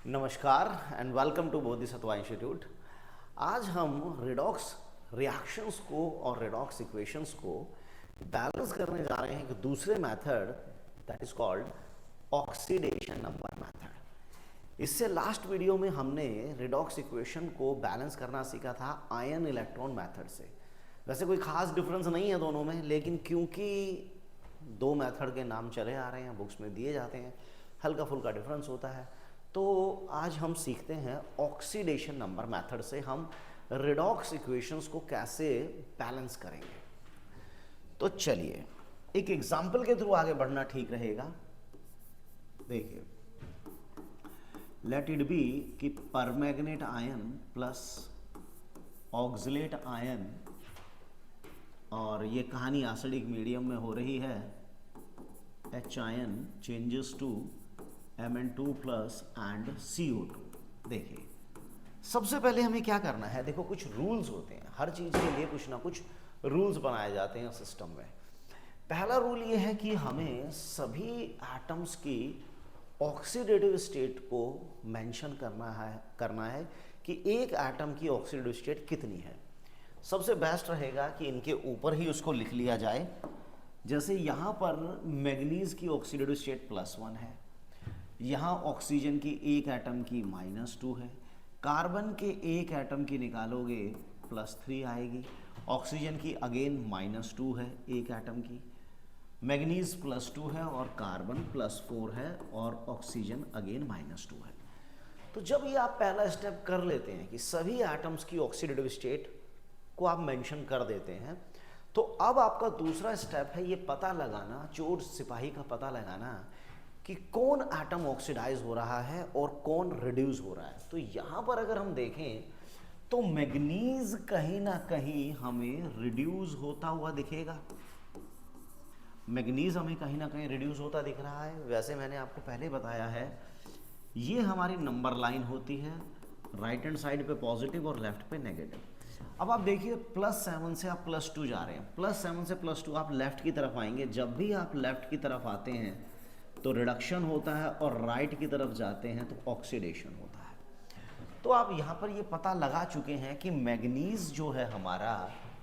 नमस्कार and welcome to Bodhisattva institute. आज हम रिडॉक्स रिएक्शंस को और रिडॉक्स इक्वेशंस को बैलेंस करने जा रहे हैं एक दूसरे method that is called oxidation number method. इससे लास्ट वीडियो में हमने रिडॉक्स इक्वेशन को बैलेंस करना सीखा था आयन इलेक्ट्रॉन मेथड से। वैसे कोई खास डिफरेंस नहीं है दोनों में, लेकिन क्योंकि दो मेथड के नाम चले आ रहे हैं, बुक्स में दिए जाते हैं, हल्का फुल्का डिफरेंस होता है। तो आज हम सीखते हैं ऑक्सीडेशन नंबर मेथड से हम रिडॉक्स इक्वेशंस को कैसे बैलेंस करेंगे। तो चलिए एक एग्जांपल के थ्रू आगे बढ़ना ठीक रहेगा। देखिए, लेट इट बी कि permanganate ion plus oxalate ion, और ये कहानी एसिडिक मीडियम में हो रही है। H ion changes to Mn2 plus and CO2। देखिए, सबसे पहले हमें क्या करना है, देखो कुछ रूल्स होते हैं, हर चीज़ के लिए कुछ ना कुछ रूल्स बनाए जाते हैं सिस्टम में। पहला रूल ये है कि हमें सभी एटम्स की ऑक्सीडेटिव स्टेट को मेंशन करना है कि एक एटम की ऑक्सीडेटिव स्टेट कितनी है। सबसे बेस्ट रहेगा कि इनके ऊपर ही उसको लिख लिया जाए। जैसे यहाँ पर मैग्नीज की ऑक्सीडेटिव स्टेट +1 है, यहाँ ऑक्सीजन की एक एटम की -2 है, कार्बन के एक एटम की निकालोगे +3 आएगी, ऑक्सीजन की अगेन -2 है एक एटम की, मैग्नीज +2 है और कार्बन +4 है और ऑक्सीजन अगेन -2 है। तो जब ये आप पहला स्टेप कर लेते हैं कि सभी एटम्स की ऑक्सीडेटिव स्टेट को आप मेंशन कर देते हैं, तो अब आपका दूसरा स्टेप है ये पता लगाना, चोर सिपाही का पता लगाना कि कौन एटम ऑक्सीडाइज हो रहा है और कौन रिड्यूस हो रहा है। तो यहाँ पर अगर हम देखें तो मैग्नीज कहीं ना कहीं हमें रिड्यूस होता हुआ दिखेगा। मैग्नीज हमें कहीं ना कहीं रिड्यूस होता दिख रहा है। वैसे मैंने आपको पहले बताया है, ये हमारी नंबर लाइन होती है, राइट हैंड साइड पे पॉजिटिव और लेफ्ट पे नेगेटिव। अब आप देखिए +7 से आप +2 जा रहे हैं, +7 से +2 आप लेफ्ट की तरफ आएंगे। जब भी आप लेफ्ट की तरफ आते हैं तो रिडक्शन होता है और राइट की तरफ जाते हैं तो ऑक्सीडेशन होता है। तो आप यहाँ पर ये पता लगा चुके हैं कि मैग्नीज जो है हमारा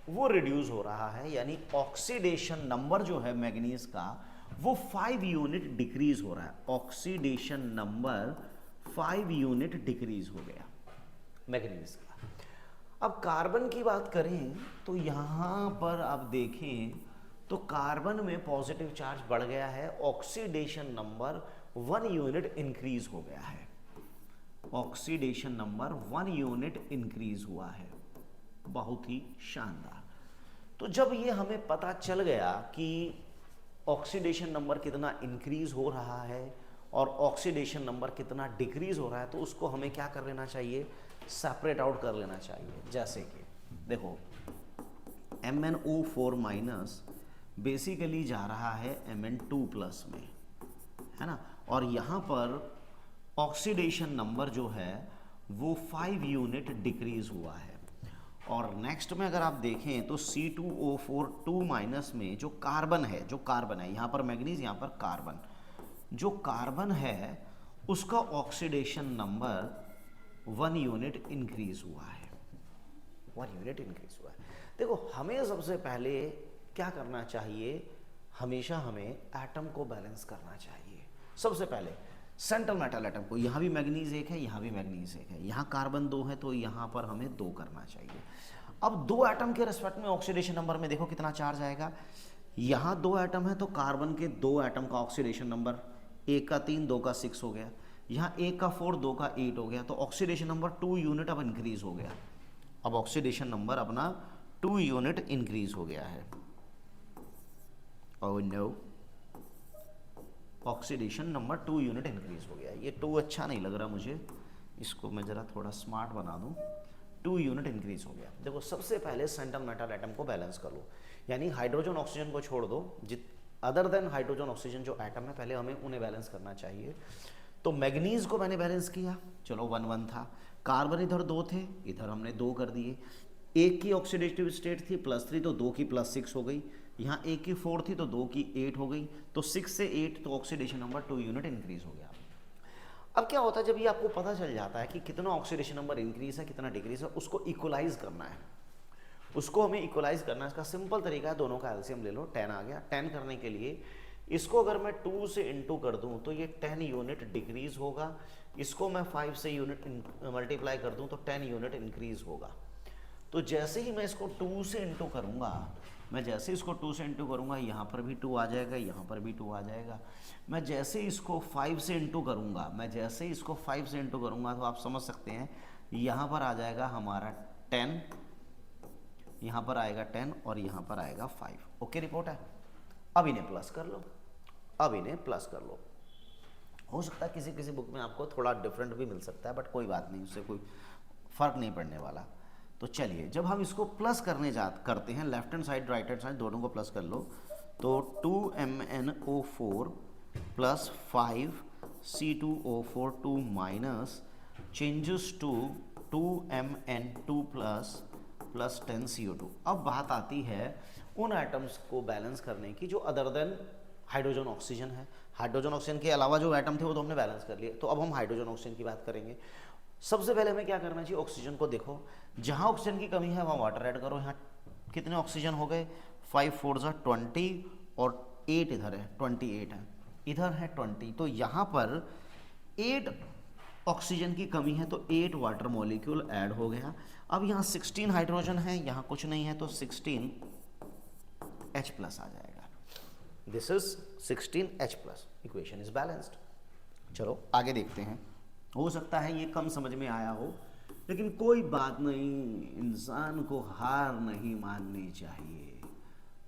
वो रिड्यूस हो रहा है, यानी ऑक्सीडेशन नंबर जो है मैग्नीज का वो 5 यूनिट डिक्रीज हो रहा है। ऑक्सीडेशन नंबर 5 यूनिट डिक्रीज हो गया मैग्नीज का। अब कार्बन की बात करें तो यहाँ पर आप देखें तो कार्बन में पॉजिटिव चार्ज बढ़ गया है, ऑक्सीडेशन नंबर 1 यूनिट इंक्रीज हो गया है। ऑक्सीडेशन नंबर 1 यूनिट इंक्रीज हुआ है, बहुत ही शानदार। तो जब ये हमें पता चल गया कि ऑक्सीडेशन नंबर कितना इंक्रीज हो रहा है और ऑक्सीडेशन नंबर कितना डिक्रीज हो रहा है, तो उसको हमें क्या कर लेना चाहिए, सेपरेट आउट कर लेना चाहिए। जैसे कि देखो MnO4- बेसिकली जा रहा है Mn2+ में, है ना, और यहाँ पर ऑक्सीडेशन नंबर जो है वो 5 यूनिट डिक्रीज हुआ है। और नेक्स्ट में अगर आप देखें तो C2O4 में जो कार्बन है यहाँ पर मैग्नीज, यहाँ पर कार्बन, जो कार्बन है उसका ऑक्सीडेशन नंबर 1 यूनिट इंक्रीज हुआ है, 1 यूनिट इंक्रीज हुआ है। देखो, हमें सबसे पहले क्या करना चाहिए, हमेशा हमें एटम को बैलेंस करना चाहिए। सबसे पहले सेंट्रल मेटल एटम को, यहाँ भी मैग्नीज एक है, यहाँ भी मैग्नीज एक है, यहाँ कार्बन 2 है, तो यहाँ पर हमें 2 करना चाहिए। अब 2 एटम के रिस्पेक्ट में ऑक्सीडेशन नंबर में देखो कितना चार्ज आएगा। यहाँ 2 एटम है तो कार्बन के 2 एटम का ऑक्सीडेशन नंबर, 1 का 3, 2 का 6 हो गया, यहाँ 1 का 4, 2 का 8 हो गया, तो ऑक्सीडेशन नंबर 2 यूनिट अब इंक्रीज हो गया। अब ऑक्सीडेशन नंबर अपना 2 यूनिट इंक्रीज हो गया है। Oh no, oxidation number 2 unit increase हो गया। ये 2 अच्छा नहीं लग रहा मुझे, इसको मैं ज़रा थोड़ा स्मार्ट बना दूं। 2 यूनिट इंक्रीज हो गया। देखो, सबसे पहले सेंट्रल मेटल एटम को बैलेंस कर लो, यानी हाइड्रोजन ऑक्सीजन को छोड़ दो, अदर देन हाइड्रोजन ऑक्सीजन जो एटम है पहले हमें उन्हें बैलेंस करना चाहिए। तो मैग्नीज को मैंने बैलेंस किया, चलो 1-1 था। कार्बन इधर 2 थे, इधर हमने 2 कर दिए। 1 की ऑक्सीडेटिव स्टेट थी +3, तो 2 की +6 हो गई। यहाँ 1 की 4 थी तो 2 की 8 हो गई, तो 6 से 8 तो ऑक्सीडेशन नंबर 2 यूनिट इंक्रीज हो गया। अब क्या होता है जब ये आपको पता चल जाता है कि कितना ऑक्सीडेशन नंबर इंक्रीज है कितना डिक्रीज है, उसको इक्वलाइज करना है, उसको हमें इक्वलाइज करना है। इसका सिंपल तरीका है, दोनों का एलसीएम ले लो, 10 आ गया। 10 करने के लिए इसको अगर मैं 2 से इंटू कर दूं तो ये 10 यूनिट डिक्रीज होगा, इसको मैं 5 से यूनिट मल्टीप्लाई कर दूं तो 10 यूनिट इंक्रीज होगा। तो जैसे ही मैं इसको 2 से इंटू करूँगा, मैं जैसे इसको 2 से इंटू करूँगा, यहाँ पर भी 2 आ जाएगा, यहाँ पर भी 2 आ जाएगा। मैं जैसे इसको 5 से इंटू करूँगा, मैं जैसे इसको 5 से इंटू करूँगा तो आप समझ सकते हैं यहाँ पर आ जाएगा हमारा 10, यहाँ पर आएगा 10 और यहाँ पर आएगा 5। ओके रिपोर्ट है। अब इन्हें प्लस कर लो, अब इन्हें प्लस कर लो। हो सकता है किसी किसी बुक में आपको थोड़ा डिफरेंट भी मिल सकता है, बट कोई बात नहीं, उससे कोई फ़र्क नहीं पड़ने वाला। तो चलिए जब हम इसको प्लस करते हैं, left hand side right hand side दोनों को प्लस कर लो, तो 2MnO4 plus 5C2O4 2 minus changes to 2Mn2 plus 10CO2। अब बात आती है उन एटम्स को बैलेंस करने की जो अदर देन हाइड्रोजन ऑक्सीजन है। हाइड्रोजन ऑक्सीजन के अलावा जो एटम थे वो तो हमने बैलेंस कर लिए, तो अब हम हाइड्रोजन ऑक्सीजन की बात करेंगे। सबसे पहले हमें क्या करना चाहिए, ऑक्सीजन को देखो, जहाँ ऑक्सीजन की कमी है वहाँ वाटर ऐड करो। यहाँ कितने ऑक्सीजन हो गए, 5 4 20 और 8 इधर है, 28 है, इधर है 20, तो यहाँ पर 8 ऑक्सीजन की कमी है तो 8 वाटर मॉलिक्यूल ऐड हो गया। अब यहाँ 16 हाइड्रोजन है, यहाँ कुछ नहीं है तो 16 H प्लस आ जाएगा। This is 16 H plus, equation is balanced. चलो आगे देखते हैं। हो सकता है ये कम समझ में आया हो, लेकिन कोई बात नहीं, इंसान को हार नहीं माननी चाहिए।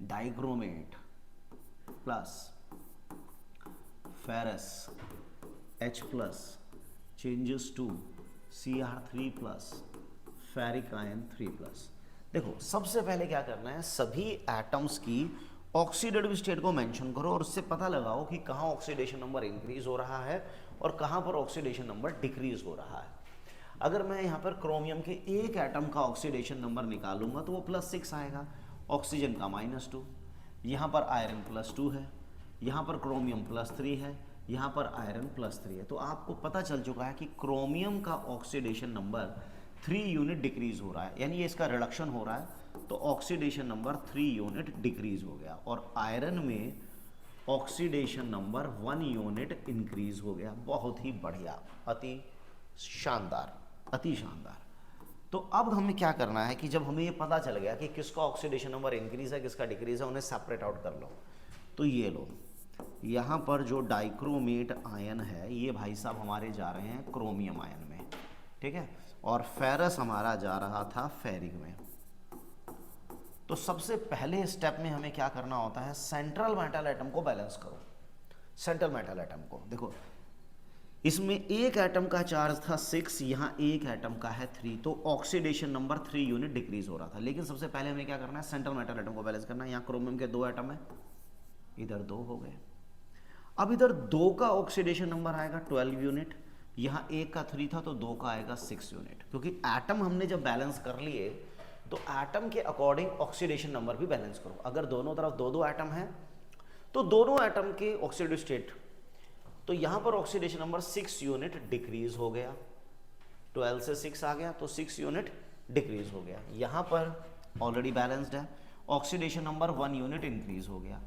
Dichromate plus ferrous H plus changes to Cr3 plus ferric ion 3 plus. देखो सबसे पहले क्या करना है, सभी एटम्स की ऑक्सीडेटिव स्टेट को मेंशन करो और उससे पता लगाओ कि कहाँ ऑक्सीडेशन नंबर इंक्रीज हो रहा है और कहाँ पर ऑक्सीडेशन नंबर डिक्रीज हो रहा है। अगर मैं यहाँ पर क्रोमियम के एक एटम का ऑक्सीडेशन नंबर निकालूंगा तो वो +6 आएगा, ऑक्सीजन का -2, यहाँ पर आयरन +2 है, यहाँ पर क्रोमियम +3 है, यहाँ पर आयरन +3 है। तो आपको पता चल चुका है कि क्रोमियम का ऑक्सीडेशन नंबर 3 यूनिट डिक्रीज हो रहा है, यानी ये इसका रिडक्शन हो रहा है, तो ऑक्सीडेशन नंबर 3 यूनिट डिक्रीज हो गया। और आयरन में ऑक्सीडेशन नंबर 1 यूनिट इंक्रीज हो गया। बहुत ही बढ़िया, अति शानदार, अति शानदार। तो अब हमें क्या करना है कि जब हमें ये पता चल गया कि किसका ऑक्सीडेशन नंबर इंक्रीज है किसका डिक्रीज है, उन्हें सेपरेट आउट कर लो। तो ये लो, यहाँ पर जो डाइक्रोमेट आयन है ये भाई साहब हमारे जा रहे हैं क्रोमियम आयन में, ठीक है, और फेरस हमारा जा रहा था फेरिक में। तो सबसे पहले स्टेप में हमें क्या करना होता है, सेंट्रल मेटल एटम को बैलेंस करो। सेंट्रल मेटल एटम को देखो, इसमें एक एटम का चार्ज था 6, यहाँ एक एटम का है 3, तो ऑक्सीडेशन नंबर 3 यूनिट डिक्रीज हो रहा था। लेकिन सबसे पहले हमें क्या करना है, सेंट्रल मेटल एटम को बैलेंस करना है। यहाँ क्रोमियम के 2 एटम है, इधर 2 हो गए। अब इधर 2 का ऑक्सीडेशन नंबर आएगा 12 यूनिट, यहाँ 1 का 3 था तो 2 का आएगा 6 यूनिट, क्योंकि एटम हमने जब बैलेंस कर लिए तो एटम के अकॉर्डिंग ऑक्सीडेशन नंबर भी बैलेंस करो। अगर दोनों तरफ 2-2 एटम है तो दोनों एटम के ऑक्सीडेटिव स्टेट, तो यहाँ पर ऑक्सीडेशन नंबर 6 यूनिट डिक्रीज हो गया, 12 से 6 आ गया तो 6 यूनिट डिक्रीज हो गया। यहाँ पर ऑलरेडी बैलेंस्ड है, ऑक्सीडेशन नंबर 1 यूनिट इंक्रीज हो गया।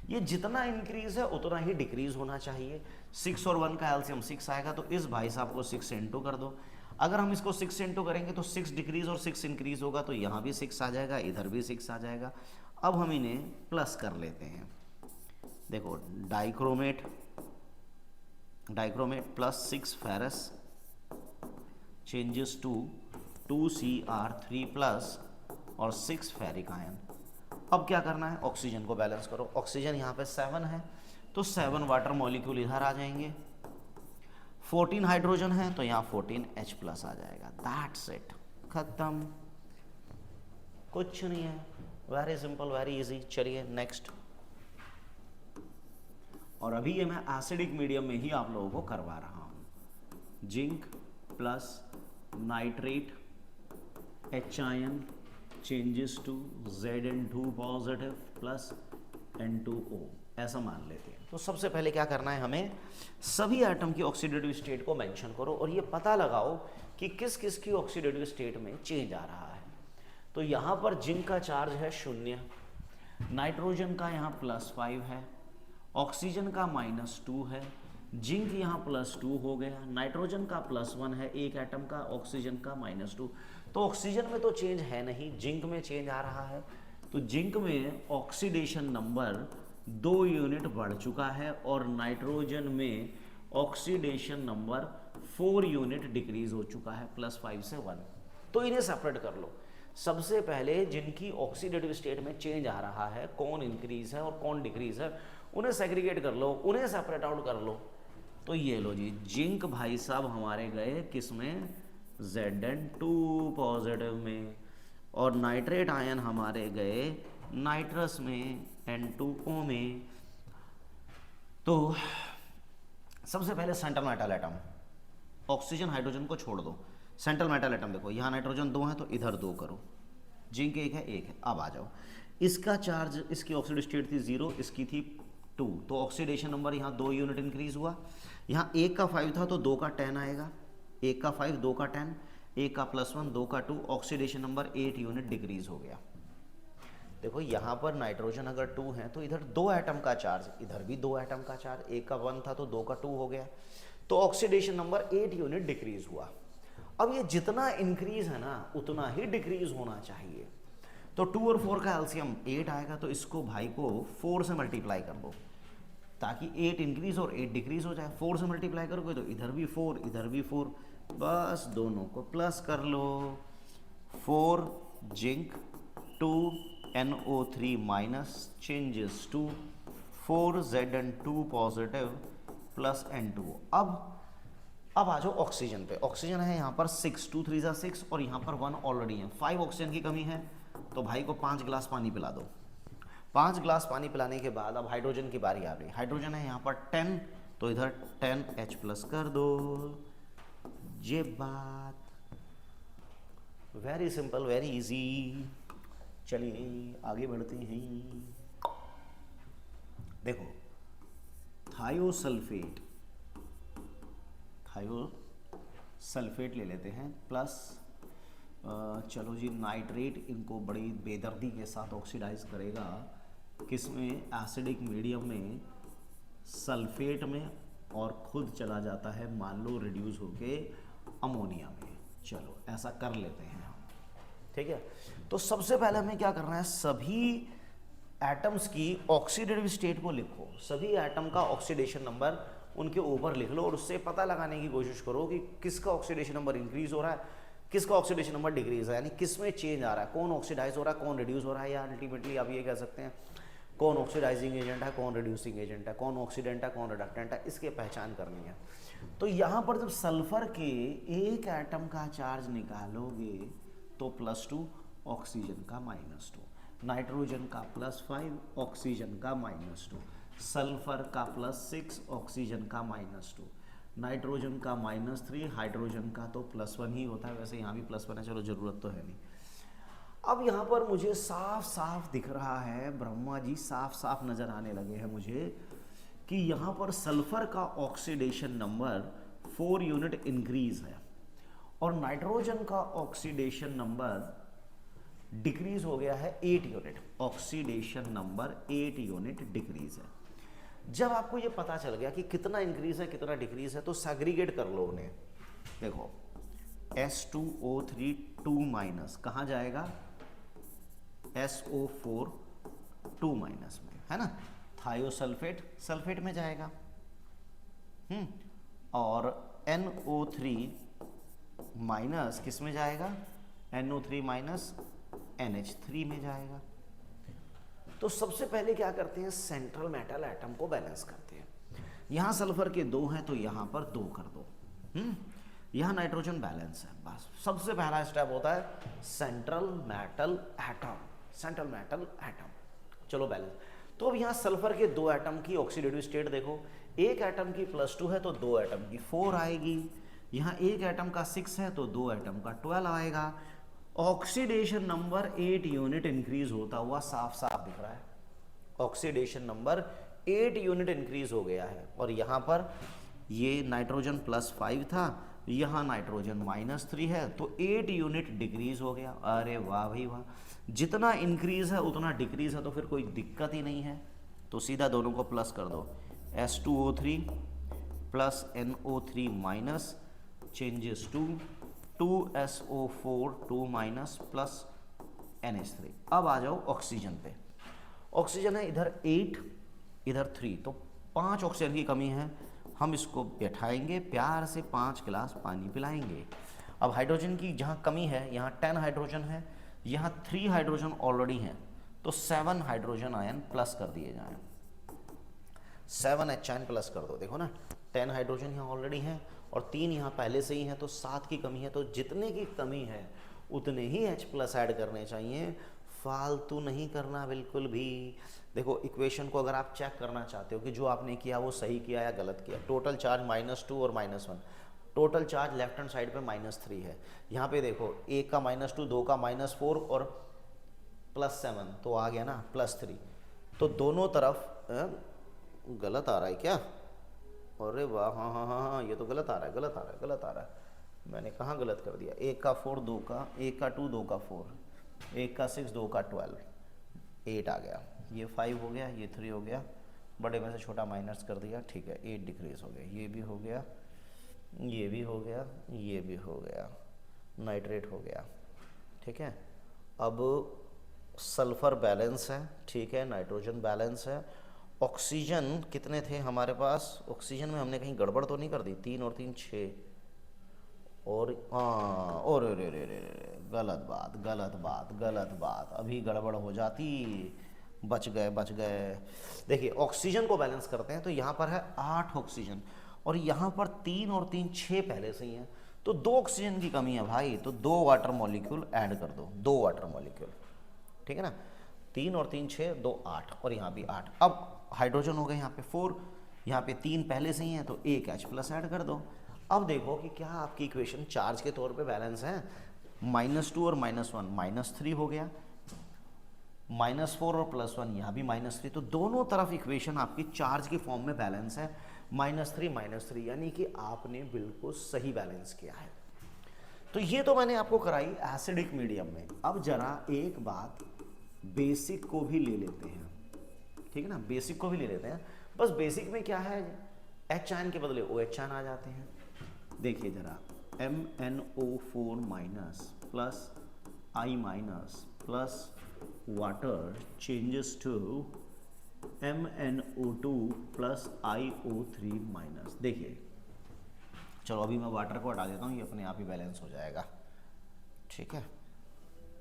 ये जितना इंक्रीज है उतना ही डिक्रीज होना चाहिए। 6 और 1 का एलसीएम 6 आएगा, तो इस भाई साहब को 6 से इंटू कर दो। अगर हम इसको 6 से इंटू करेंगे तो 6 डिक्रीज और 6 इंक्रीज होगा, तो यहाँ भी 6 आ जाएगा, इधर भी 6 आ जाएगा। अब हम इन्हें प्लस कर लेते हैं। देखो dichromate plus 6 ferrous changes to 2Cr3 plus और 6 फेरिक आयन। अब क्या करना है, ऑक्सीजन को बैलेंस करो। ऑक्सीजन यहाँ पे 7 है तो 7 वाटर मॉलिक्यूल इधर आ जाएंगे, 14 हाइड्रोजन है तो यहाँ 14 H प्लस आ जाएगा। दैट्स इट, खत्म, कुछ नहीं है, वेरी सिंपल, वेरी इजी। चलिए नेक्स्ट। और अभी ये मैं एसिडिक मीडियम में ही आप लोगों को करवा रहा हूँ। Zinc plus nitrate H ion changes to Zn2 positive plus N2O, ऐसा मान लेते हैं। तो सबसे पहले क्या करना है हमें, सभी एटम की ऑक्सीडेटिव स्टेट को मेंशन करो और ये पता लगाओ कि किस किस की ऑक्सीडेटिव स्टेट में चेंज आ रहा है। तो यहाँ पर जिंक का चार्ज है 0, नाइट्रोजन का यहाँ +5 है, ऑक्सीजन का -2 है, जिंक यहाँ +2 हो गया, नाइट्रोजन का +1 है एक एटम का, ऑक्सीजन का -2। तो ऑक्सीजन में तो चेंज है नहीं, जिंक में चेंज आ रहा है। तो जिंक में ऑक्सीडेशन नंबर 2 यूनिट बढ़ चुका है और नाइट्रोजन में ऑक्सीडेशन नंबर 4 यूनिट डिक्रीज हो चुका है, +5 से 1। तो इन्हें सेपरेट कर लो। सबसे पहले जिनकी ऑक्सीडेटिव स्टेट में चेंज आ रहा है, कौन इंक्रीज है और कौन डिक्रीज है, उन्हें सेग्रीगेट कर लो, उन्हें सेपरेट आउट कर लो। तो ये लो जी, जिंक भाई साहब हमारे गए किस में, Zn2 पॉजिटिव में, और नाइट्रेट आयन हमारे गए नाइट्रस में N2O में। तो सबसे पहले central metal atom, oxygen hydrogen को छोड़ दो, सेंट्रल मेटल एटम देखो, यहाँ नाइट्रोजन 2 है तो इधर 2 करो, जिंक 1 है। अब आ जाओ, इसका चार्ज, इसकी ऑक्सीडेटिव स्टेट थी 0, इसकी थी 2, तो ऑक्सीडेशन नंबर यहाँ 2 यूनिट इंक्रीज हुआ। यहाँ 1 का 5 था तो 2 का 10 आएगा, 1 का 5 2 का 10, 1 का +1 2 का 2, ऑक्सीडेशन नंबर 8 यूनिट डिक्रीज हो गया। देखो यहाँ पर नाइट्रोजन अगर 2 है तो इधर 2 एटम का चार्ज, इधर भी 2 एटम का चार्ज, 1 का 1 था तो 2 का 2 हो गया, तो ऑक्सीडेशन नंबर 8 यूनिट डिक्रीज हुआ। अब ये जितना इंक्रीज है ना उतना ही डिक्रीज होना चाहिए। तो 2 और 4 का एलसीएम 8 आएगा, तो इसको भाई को 4 से मल्टीप्लाई कर दो ताकि 8 इंक्रीज और 8 डिक्रीज हो जाए। 4 से मल्टीप्लाई करोगे तो इधर भी 4 इधर भी 4, बस दोनों को प्लस कर लो। 4 zinc, 2 NO3 minus changes to 4 Zn2 positive plus N2। अब आ जाओ ऑक्सीजन पे। ऑक्सीजन है यहाँ पर 6, 2 3 6 और यहाँ पर 1 ऑलरेडी है, 5 ऑक्सीजन की कमी है, तो भाई को 5 गिलास पानी पिला दो। 5 गिलास पानी पिलाने के बाद अब हाइड्रोजन की बारी आ गई। हाइड्रोजन है यहाँ पर 10, तो इधर 10H+ कर दो। ये बात वेरी सिंपल, वेरी इजी। चलिए आगे बढ़ते हैं। देखो, थायोसल्फेट ले लेते हैं प्लस चलो जी नाइट्रेट, इनको बड़ी बेदर्दी के साथ ऑक्सीडाइज करेगा किसमें, एसिडिक मीडियम में, सल्फेट में, और खुद चला जाता है मान लो रिड्यूस होके अमोनिया में। चलो ऐसा कर लेते हैं हम, ठीक है। तो सबसे पहले हमें क्या करना है, सभी एटम्स की ऑक्सीडेटिव स्टेट को लिखो, सभी एटम का ऑक्सीडेशन नंबर उनके ऊपर लिख लो और उससे पता लगाने की कोशिश करो कि किसका ऑक्सीडेशन नंबर इंक्रीज हो रहा है, किसका ऑक्सीडेशन नंबर डिक्रीज है, यानी किस में चेंज आ रहा है, कौन ऑक्सीडाइज हो रहा है, कौन रिड्यूस हो रहा है, या अल्टीमेटली आप ये कह सकते हैं कौन ऑक्सीडाइजिंग एजेंट है, कौन रिड्यूसिंग एजेंट है, कौन ऑक्सीडेंट है, कौन रिडक्टेंट है, इसके पहचान करनी है। तो यहाँ पर जब सल्फर के एक एटम का चार्ज निकालोगे तो +2, ऑक्सीजन का -2, नाइट्रोजन का +5, ऑक्सीजन का -2, सल्फर का +6, ऑक्सीजन का -2, नाइट्रोजन का -3, हाइड्रोजन का तो +1 ही होता है, वैसे यहाँ भी +1 है, चलो ज़रूरत तो है नहीं। अब यहाँ पर मुझे साफ साफ दिख रहा है, ब्रह्मा जी साफ साफ नज़र आने लगे हैं मुझे कि यहाँ पर सल्फर का ऑक्सीडेशन नंबर 4 यूनिट इंक्रीज है और नाइट्रोजन का ऑक्सीडेशन नंबर डिक्रीज हो गया है 8 unit, oxidation number 8 unit decrease है। जब आपको ये पता चल गया कि कितना इंक्रीज है कितना डिक्रीज है तो सेग्रीगेट कर लो उन्हें। देखो S2O3 2- कहाँ जाएगा, SO4 2- में, है ना। थायोसल्फेट सल्फेट में जाएगा, और NO3- किस में जाएगा, NO3- NH3 में जाएगा। तो सबसे पहले क्या करते हैं, सेंट्रल मेटल एटम को बैलेंस करते हैं। यहाँ सल्फर के 2 हैं तो यहाँ पर 2 कर दो, यहाँ नाइट्रोजन बैलेंस है। बस सबसे पहला स्टेप होता है central metal atom, central metal atom. चलो बैलेंस। तो अब यहाँ सल्फर के 2 एटम की ऑक्सीडेटिव स्टेट देखो, एक एटम की +2 है तो 2 एटम की 4 आएगी, यहाँ एक एटम का 6 है तो 2 एटम का 12 आएगा। ऑक्सीडेशन नंबर 8 यूनिट इंक्रीज होता हुआ साफ साफ दिख रहा है। ऑक्सीडेशन नंबर 8 यूनिट इंक्रीज हो गया है। और यहाँ पर ये नाइट्रोजन +5 था, यहाँ नाइट्रोजन -3 है, तो 8 यूनिट डिक्रीज हो गया। अरे वाह भाई वाह, जितना इंक्रीज है उतना डिक्रीज है, तो फिर कोई दिक्कत ही नहीं है। तो सीधा दोनों को प्लस कर दो, S2O3 plus NO3 minus changes to 2SO4 2 minus plus NH3। अब आ जाओ ऑक्सीजन पे। ऑक्सीजन है इधर 8 इधर 3, तो 5 ऑक्सीजन की कमी है। हम इसको बैठाएंगे, प्यार से 5 गिलास पानी पिलाएंगे। अब हाइड्रोजन की जहाँ कमी है, यहाँ 10 हाइड्रोजन है, यहाँ 3 हाइड्रोजन ऑलरेडी हैं, तो 7 हाइड्रोजन आयन प्लस कर दिए जाएं। 7 H प्लस कर दो। देखो ना, 10 हाइड्रोजन यहाँ ऑलरेडी हैं और 3 यहाँ पहले से ही हैं, तो 7 की कमी है। तो जितने की कमी है उतने ही H+ ऐड करने चाहिए, फालतू नहीं करना बिल्कुल भी। देखो इक्वेशन को अगर आप चेक करना चाहते हो कि जो आपने किया वो सही किया या गलत किया, टोटल चार्ज -2 और -1, total charge left hand side पे -3 है। यहाँ पे देखो, एक का -2, दो का -4 और +7, तो आ गया ना +3। तो दोनों तरफ गलत आ रहा है क्या? अरे वाह, हाँ हाँ हाँ हाँ, ये तो गलत आ रहा है, गलत आ रहा है, गलत आ रहा है। मैंने कहाँ गलत कर दिया? एक का 4, दो का, एक का 2, दो का 4, एक का 6, दो का 12, 8 आ गया। ये 5 हो गया, ये 3 हो गया, बड़े में से छोटा माइनस कर दिया, ठीक है, 8 डिक्रीज हो गया। ये भी हो गया, ये भी हो गया, ये भी हो गया, नाइट्रेट हो गया, ठीक है। अब सल्फर बैलेंस है, ठीक है, नाइट्रोजन बैलेंस है। ऑक्सीजन कितने थे हमारे पास? ऑक्सीजन में हमने कहीं गड़बड़ तो नहीं कर दी? 3 और 3 6, और हाँ, और रे रे रे रे, गलत बात, गलत बात, गलत बात, अभी गड़बड़ हो जाती। बच गए, बच गए। देखिए ऑक्सीजन को बैलेंस करते हैं, तो यहाँ पर है 8 ऑक्सीजन और यहाँ पर 3 और 3 6 पहले से ही हैं, तो 2 ऑक्सीजन की कमी है भाई, तो 2 वाटर मॉलिक्यूल ऐड कर दो, 2 वाटर मॉलिक्यूल, ठीक है ना। 3 और 3 6, 2 8, और यहाँ भी 8। अब हाइड्रोजन हो गए यहाँ पे 4, यहाँ पे 3 पहले से ही हैं, तो एक H+ ऐड कर दो। अब देखो कि क्या आपकी इक्वेशन चार्ज के तौर पे बैलेंस है। -2 और -1 -3 हो गया, -4 और +1 यहाँ भी -3, तो दोनों तरफ इक्वेशन आपकी चार्ज की फॉर्म में बैलेंस है। -3 यानी कि आपने बिल्कुल सही बैलेंस किया है। तो ये तो मैंने आपको कराई एसिडिक मीडियम में। अब जरा एक बात बेसिक को भी ले लेते हैं, ठीक है ना, बेसिक को भी ले लेते हैं। बस बेसिक में क्या है, H के बदले OH आ जाते हैं। देखिए जरा, MnO4- plus I- plus water changes to MnO2 plus IO3-। देखिए चलो अभी मैं वाटर को हटा देता हूँ, ये अपने आप ही बैलेंस हो जाएगा, ठीक है।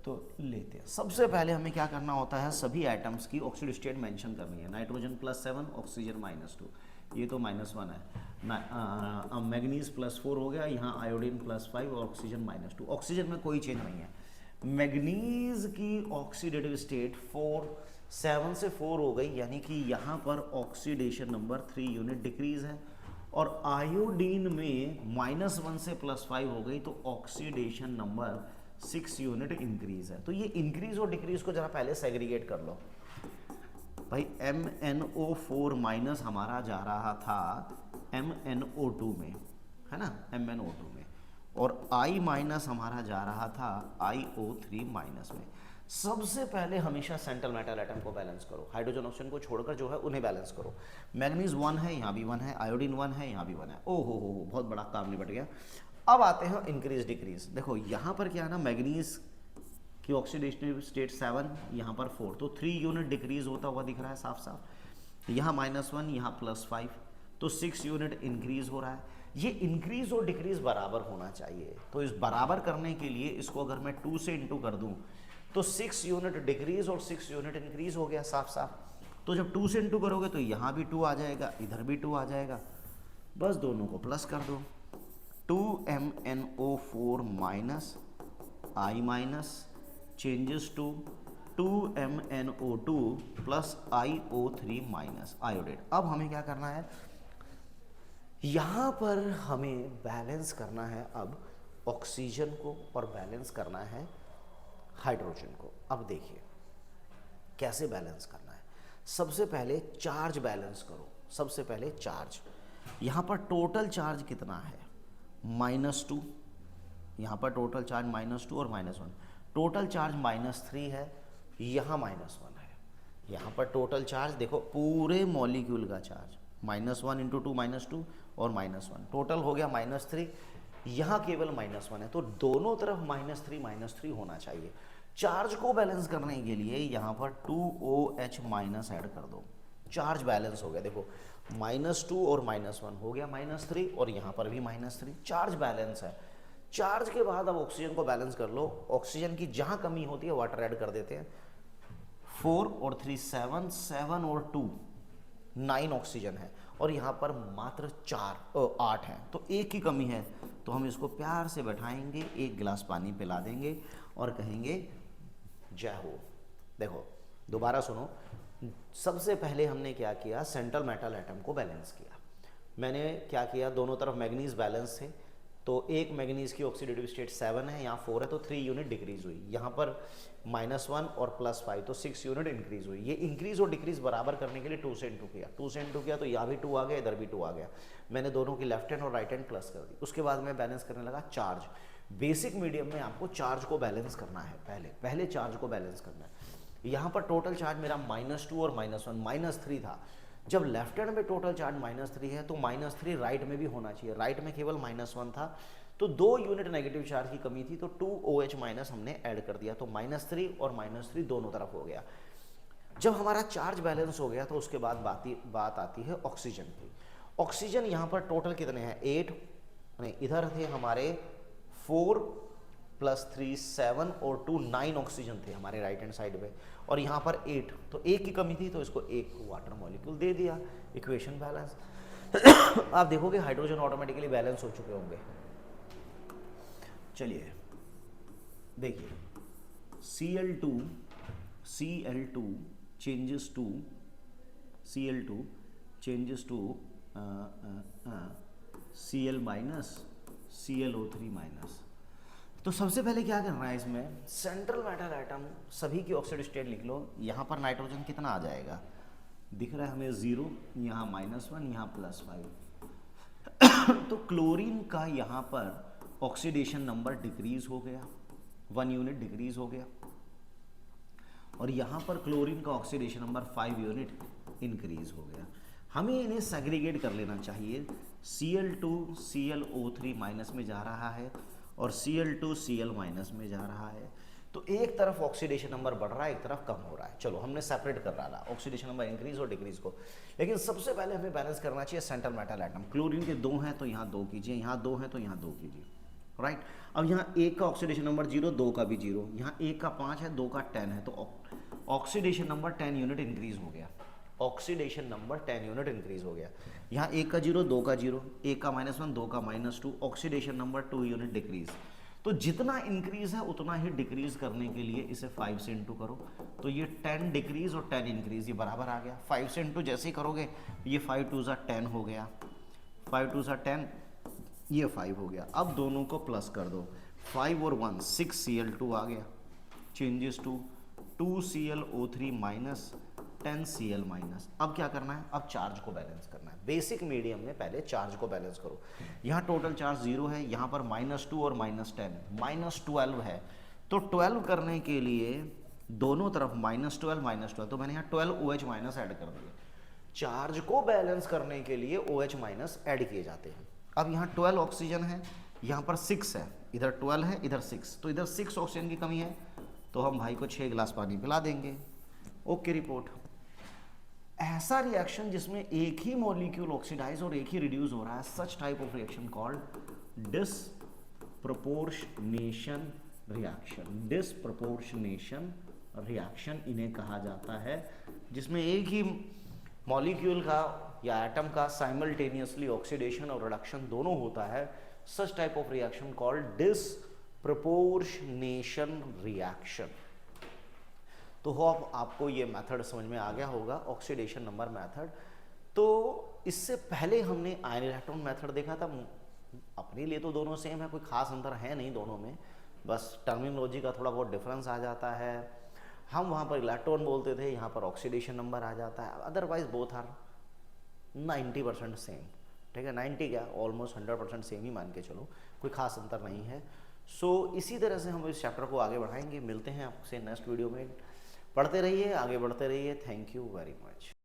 तो लेते हैं, सबसे पहले हमें क्या करना होता है, सभी एटम्स की ऑक्सीड स्टेट मेंशन करनी है। नाइट्रोजन +7, ऑक्सीजन -2, ये तो -1 है। मैग्नीज +4 हो गया, यहाँ आयोडीन +5 और ऑक्सीजन -2। ऑक्सीजन में कोई चेंज नहीं है। मैग्नीज की ऑक्सीडेटिव स्टेट 7 से 4 हो गई, यानी कि यहाँ पर ऑक्सीडेशन नंबर 3 यूनिट डिक्रीज है। और आयोडीन में -1 से +5 हो गई, तो ऑक्सीडेशन नंबर 6 यूनिट इंक्रीज है। तो ये इंक्रीज और डिक्रीज को जरा पहले सेग्रीगेट कर लो भाई। MnO4- हमारा जा रहा था MnO2 में, है ना, MnO2 में, और I- हमारा जा रहा था IO3- में। सबसे पहले हमेशा सेंट्रल मेटल एटम को बैलेंस करो, हाइड्रोजन ऑक्सीजन को छोड़कर जो है उन्हें बैलेंस करो। मैग्नीज 1 है, यहाँ भी 1 है, आयोडीन 1 है, यहाँ भी 1 है। ओ हो, बहुत बड़ा काम निपट गया। अब आते हैं इंक्रीज डिक्रीज। देखो यहाँ पर क्या है ना, मैग्नीज की ऑक्सीडेटिव स्टेट 7, यहाँ पर 4, तो 3 यूनिट डिक्रीज होता हुआ दिख रहा है साफ साफ। यहाँ -1, यहाँ +5, तो 6 यूनिट इंक्रीज हो रहा है। ये इंक्रीज और डिक्रीज बराबर होना चाहिए, तो इस बराबर करने के लिए इसको अगर मैं 2 से इंटू कर दूं, तो 6 यूनिट डिक्रीज और 6 यूनिट इंक्रीज हो गया साफ साफ। तो जब 2 से इंटू करोगे तो यहाँ भी 2 आ जाएगा, इधर भी 2 आ जाएगा, बस दोनों को प्लस कर दो। 2MnO4- I- changes to 2MnO2 plus IO3- iodate. अब हमें क्या करना है, यहाँ पर हमें बैलेंस करना है अब ऑक्सीजन को और बैलेंस करना है हाइड्रोजन को। अब देखिए कैसे बैलेंस करना है। सबसे पहले चार्ज बैलेंस करो, सबसे पहले चार्ज। यहाँ पर टोटल चार्ज कितना है, -2, यहाँ पर टोटल चार्ज -2 और -1, टोटल चार्ज -3 है, यहाँ -1 है। यहाँ पर टोटल चार्ज देखो, पूरे मॉलिक्यूल का चार्ज -1 × 2 -2 और -1, टोटल हो गया -3, यहाँ केवल -1 है, तो दोनों तरफ -3 होना चाहिए। चार्ज को बैलेंस करने के लिए यहाँ पर 2OH- ऐड कर दो, चार्ज बैलेंस हो गया। देखो -2 और -1 हो गया -3, और यहाँ पर भी -3, चार्ज बैलेंस है। चार्ज के बाद अब ऑक्सीजन को बैलेंस कर लो, ऑक्सीजन की जहाँ कमी होती है वाटर ऐड कर देते हैं। 4 और 3 7, 7 और 2 9 ऑक्सीजन है, और यहाँ पर मात्र 8 है, तो एक की कमी है। तो हम इसको प्यार से बैठाएंगे, एक गिलास पानी पिला देंगे और कहेंगे जय हो। देखो दोबारा सुनो, सबसे पहले हमने क्या किया, सेंट्रल मेटल एटम को बैलेंस किया। मैंने क्या किया, दोनों तरफ मैग्नीज बैलेंस थे, तो एक मैग्नीज की ऑक्सीडेटिव स्टेट 7 है, यहाँ 4 है, तो 3 यूनिट डिक्रीज हुई। यहाँ पर -1 और +5, तो 6 यूनिट इंक्रीज हुई। ये इंक्रीज और डिक्रीज बराबर करने के लिए 2 से इंटू किया, 2 से इंटू किया तो यहाँ भी 2 आ गया, इधर भी 2 आ गया। मैंने दोनों की लेफ्ट हैंड और राइट हैंड प्लस कर दी। उसके बाद मैं बैलेंस करने लगा चार्ज। बेसिक मीडियम में आपको चार्ज को बैलेंस करना है, पहले चार्ज को बैलेंस करना है। यहाँ पर टोटल चार्ज मेरा -2 और -1 -3 था। जब लेफ्ट हैंड में टोटल चार्ज -3 है, तो -3 राइट में भी होना चाहिए। राइट में केवल -1 था, तो 2 यूनिट नेगेटिव चार्ज की कमी थी, तो 2OH- हमने ऐड कर दिया, तो -3 और -3 दोनों तरफ हो गया। जब हमारा चार्ज बैलेंस हो गया, तो उसके बाद बात आती है ऑक्सीजन की। ऑक्सीजन यहाँ पर टोटल कितने हैं, 8, नहीं इधर थे हमारे 4 + 3 7 और 2 9 ऑक्सीजन थे हमारे राइट हैंड साइड पे, और यहाँ पर 8, तो एक की कमी थी, तो इसको एक वाटर मॉलिक्यूल दे दिया। Equation balance. आप देखोगे हाइड्रोजन ऑटोमेटिकली बैलेंस हो चुके होंगे। चलिए देखिए, Cl2 changes to Cl- ClO3-। तो सबसे पहले क्या करना है, इसमें सेंट्रल मेटल एटम सभी की ऑक्सीडेटिव स्टेट लिख लो। यहाँ पर नाइट्रोजन कितना आ जाएगा, दिख रहा है हमें 0, यहाँ -1, यहाँ +5। तो क्लोरीन का यहाँ पर ऑक्सीडेशन नंबर डिक्रीज हो गया, 1 यूनिट डिक्रीज हो गया, और यहाँ पर क्लोरीन का ऑक्सीडेशन नंबर 5 यूनिट इंक्रीज हो गया। हमें इन्हें सेग्रीगेट कर लेना चाहिए। Cl2 ClO3- में जा रहा है, और Cl2 Cl- में जा रहा है, तो एक तरफ ऑक्सीडेशन नंबर बढ़ रहा है, एक तरफ कम हो रहा है। चलो हमने सेपरेट कर रहा है ऑक्सीडेशन नंबर इंक्रीज और डिक्रीज को, लेकिन सबसे पहले हमें बैलेंस करना चाहिए सेंट्रल मेटल एटम। क्लोरीन के 2 हैं तो यहाँ 2 कीजिए, यहाँ 2 हैं तो यहाँ 2 कीजिए, राइट। अब यहाँ 1 का ऑक्सीडेशन नंबर 0, 2 का भी 0, यहाँ 1 का 5 है, 2 का 10 है, तो ऑक्सीडेशन नंबर 10 यूनिट इंक्रीज हो गया। ऑक्सीडेशन नंबर 10 यूनिट इंक्रीज हो गया। यहाँ 1 का 0, 2 का 0, 1 का -1, 2 का -2, ऑक्सीडेशन नंबर 2 यूनिट डिक्रीज। तो जितना इंक्रीज है उतना ही डिक्रीज करने के लिए इसे 5 से इंटू करो, तो ये 10 डिक्रीज और 10 इंक्रीज, ये बराबर आ गया। 5 से इंटू जैसे ही करोगे, ये 5 2 10 हो गया, 5 2 10, ये 5 हो गया। अब दोनों को प्लस कर दो, 5 और 1 6 Cl2 आ गया, चेंजेस टू 2 ClO3- 10 Cl-। अब क्या करना है, अब चार्ज को बैलेंस करना है। बेसिक मीडियम में पहले चार्ज को बैलेंस करो। यहाँ टोटल चार्ज 0 है, यहाँ पर -2 और -10 -12 है, तो 12 करने के लिए दोनों तरफ -12 तो मैंने यहाँ 12OH- ऐड कर दिया। चार्ज को बैलेंस करने के लिए OH- ऐड किए जाते हैं। अब यहाँ 12 ऑक्सीजन है, यहाँ पर 6 है, इधर 12 है, इधर 6, तो इधर 6 ऑक्सीजन की कमी है, तो हम भाई को 6 गिलास पानी पिला देंगे। Okay report. ऐसा रिएक्शन जिसमें एक ही मॉलिक्यूल ऑक्सीडाइज और एक ही रिड्यूस हो रहा है, such type of reaction called disproportionation reaction. Disproportionation reaction इन्हें कहा जाता है, जिसमें एक ही मॉलिक्यूल का या एटम का साइमल्टेनियसली ऑक्सीडेशन और रिडक्शन दोनों होता है। Such type of reaction called disproportionation reaction. तो होप आपको ये मेथड समझ में आ गया होगा, ऑक्सीडेशन नंबर मेथड। तो इससे पहले हमने आयन इलेक्ट्रॉन मेथड देखा था। अपने लिए तो दोनों सेम है, कोई खास अंतर है नहीं दोनों में, बस टर्मिनोलॉजी का थोड़ा बहुत डिफरेंस आ जाता है। हम वहाँ पर इलेक्ट्रॉन बोलते थे, यहाँ पर ऑक्सीडेशन नंबर आ जाता है। अदरवाइज बोथ आर 90% सेम, ठीक है, 90 क्या ऑलमोस्ट 100% सेम ही मान के चलो, कोई खास अंतर नहीं है। सो इसी तरह से हम इस चैप्टर को आगे बढ़ाएंगे। मिलते हैं आपसे नेक्स्ट वीडियो में। पढ़ते रहिए, आगे बढ़ते रहिए। Thank you very much.